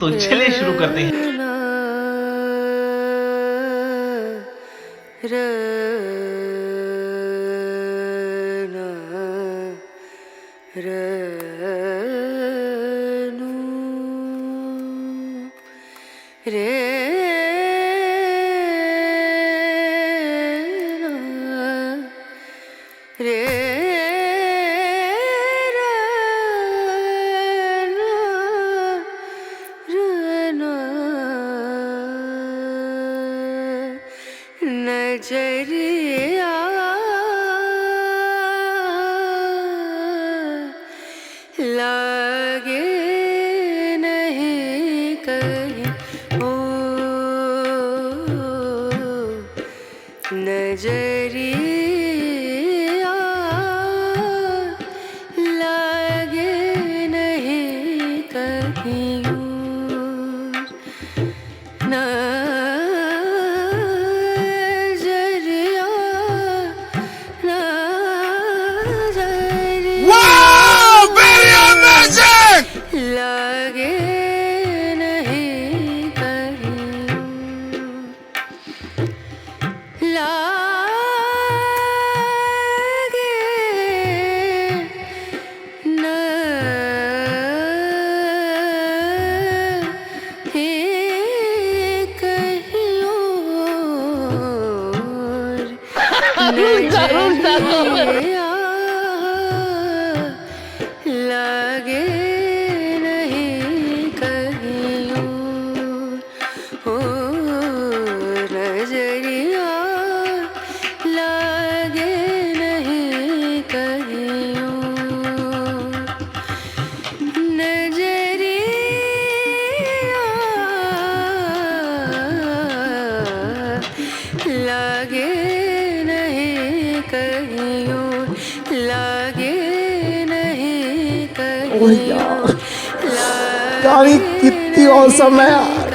तो चलिए शुरू करते हैं। नजरिया लागे नहीं कहीं ओ नजरिया लागे नहीं कहीं लागे नहीं कहीं लागे नहीं कहीं और नजरिया लागे नजरिया लागे नहीं कहीं नजरिया लागे नहीं कहीं लागे नहीं कहीं यार ये कितनी औसम है यार।